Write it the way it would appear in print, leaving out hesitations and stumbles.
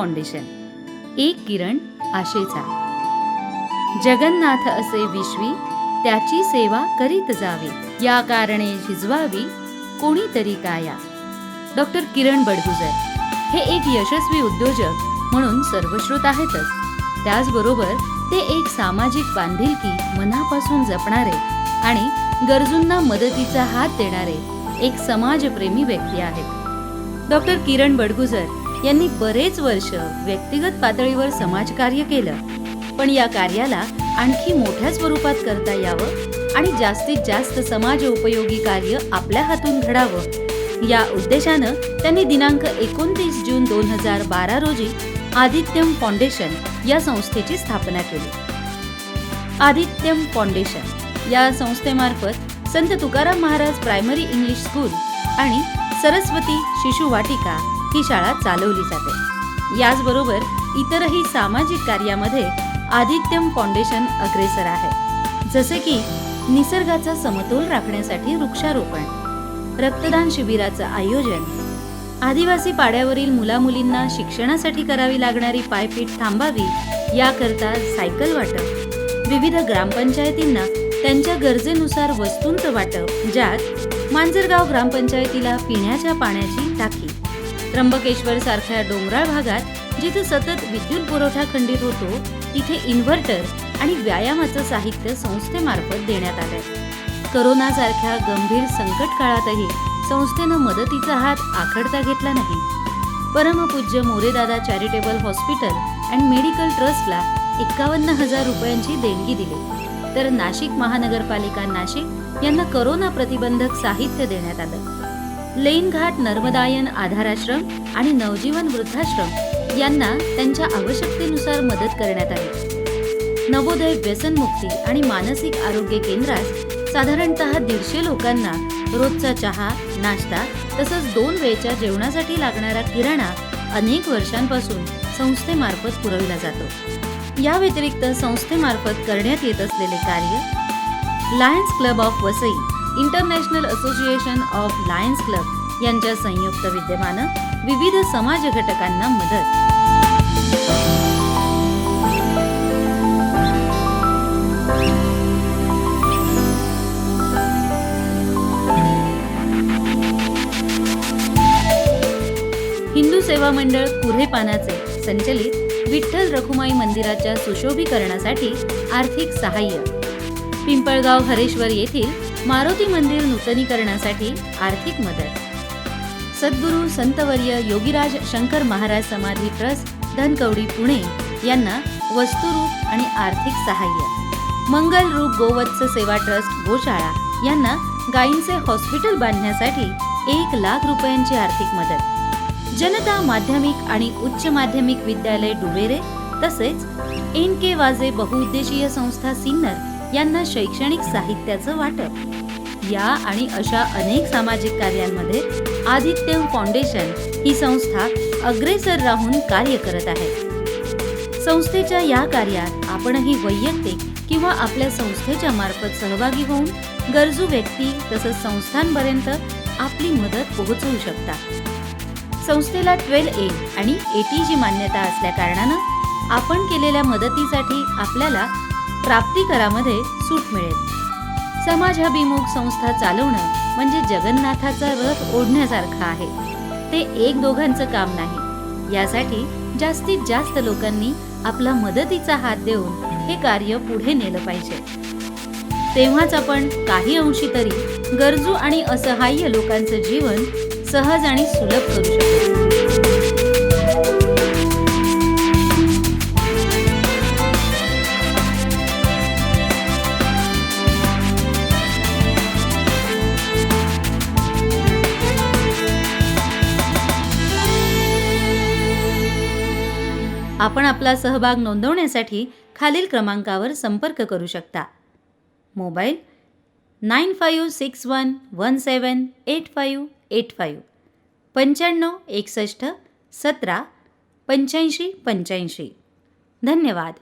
Foundation, एक किरण आशेचा. जगन्नाथ असे विश्वी, त्याची सेवा करीत जावी, या कारणे झिजवावी कोणीतरी काया. डॉक्टर किरण बडगुजर हे एक यशस्वी उद्योजक म्हणून सर्वश्रुत आहेतच, त्याचबरोबर ते एक सामाजिक बांधिलकी मनापासून जपणारे आणि गरजूंना मदतीचा हात देणारे एक समाजप्रेमी व्यक्ती आहेत. डॉक्टर किरण बडगुजर यांनी बरेच वर्ष व्यक्तिगत पातळीवर समाजकार्य केलं, पण या कार्याला आणखी मोठ्या स्वरूपात करता यावं आणि जास्तीत जास्त समाज उपयोगी कार्य आपल्या हातून घडावं, या उद्देशानं त्यांनी दिनांक 29 जून 2012 रोजी आदित्यम फाउंडेशन या संस्थेची स्थापना केली. आदित्यम फाउंडेशन या संस्थेमार्फत संत Tukaram Maharaj primary English school आणि सरस्वती शिशु वाटिका ही शाळा चालवली जाते. याचबरोबर इतरही सामाजिक कार्यामध्ये आदित्यम फाउंडेशन अग्रेसर आहे, जसे की निसर्गाचा समतोल राखण्यासाठी वृक्षारोपण, रक्तदान शिबिराचं आयोजन, आदिवासी पाड्यावरील मुलामुलींना शिक्षणासाठी करावी लागणारी पायपीट थांबावी याकरता सायकल वाटप, विविध ग्रामपंचायतींना त्यांच्या गरजेनुसार वस्तूंचं वाटप, ज्यात मांजरगाव ग्रामपंचायतीला पिण्याच्या पाण्याची टाकी, त्र्यंबकेश्वर सारख्या डोंगराळ भागात जिथे सतत विद्युत पुरवठा खंडित होतो तिथे इन्व्हर्टर आणि व्यायामाचं साहित्य संस्थेमार्फत देण्यात आलंय. करोनासारख्या गंभीर संकट काळातही संस्थेनं मदतीचा हात आखडता घेतला नाही. परमपूज्य मोरेदादा चॅरिटेबल हॉस्पिटल अँड मेडिकल ट्रस्टला 51,000 रुपयांची देणगी दिली, तर नाशिक महानगरपालिका नाशिक यांना करोना प्रतिबंधक साहित्य देण्यात आलं. लेनघाट नर्मदायन आधाराश्रम आणि नवजीवन वृद्धाश्रम यांना त्यांच्या आवश्यकतेनुसार मदत करण्यात आली. नवोदय व्यसनमुक्ती आणि मानसिक आरोग्य केंद्रात साधारणतः 150 लोकांना रोजचा चहा, नाश्ता तसंच 2 वेळच्या जेवणासाठी लागणारा किराणा अनेक वर्षांपासून संस्थेमार्फत पुरवला जातो. या व्यतिरिक्त संस्थेमार्फत करण्यात येत असलेले कार्य lions club of Vasai, international association of lions club यांच्या संयुक्त विद्यमानं विविध समाज घटकांना मदत. हिंदू सेवा मंडळ कुऱ्हेपानाचे संचलित विठ्ठल रखुमाई मंदिराच्या सुशोभीकरणासाठी आर्थिक सहाय्य, पिंपळगाव हरेश्वर येथील मारुती मंदिर नूतनीकरणासाठी आर्थिक मदत, सद्गुरू संतवर्य योगीराज शंकर महाराज समाधी ट्रस्ट धनकवडी पुणे यांना वस्तुरूप आणि आर्थिक सहाय्य, मंगल रूप गोवत्स सेवा ट्रस्ट गोशाळा यांना गायींचे हॉस्पिटल बांधण्यासाठी 1 लाख रुपयांची आर्थिक मदत, जनता माध्यमिक आणि उच्च माध्यमिक विद्यालय डुबेरे तसेच NK वाजे बहुउद्देशीय संस्था सिन्नर यांना शैक्षणिक साहित्याचं वाटप. या आणि अशा अनेक सामाजिक कार्यांमध्ये आदित्यम फाउंडेशन ही संस्था अग्रेसर राहून कार्य करत आहे. संस्थेच्या या कार्यात आपणही वैयक्तिक किंवा आपल्या संस्थेच्या मार्फत सहभागी होऊन गरजू व्यक्ती तसंच संस्थांपर्यंत आपली मदत पोहोचवू शकता. संस्थेला 12A आणि ATG मान्यता असल्या कारणानं आपण केलेल्या मदतीसाठी आपल्याला प्राप्ती करामध्ये सूट मिळेल. समाजाभिमुख संस्था चालवणं म्हणजे जगन्नाथाचा रथ ओढण्यासारखं आहे. ते 1-2घांचं काम नाही. यासाठी जास्तीत जास्त लोकांनी आपला मदतीचा हात देऊन हे कार्य पुढे नेलं पाहिजे. तेव्हाच आपण काही अंशी तरी गरजू आणि असहाय्य लोकांचं जीवन सहज आणि सुलभ करू शकतो. आपण आपला सहभाग नोंदवण्यासाठी खालील क्रमांकावर संपर्क करू शकता. मोबाईल 9561178585 95 61 17 85 85. धन्यवाद.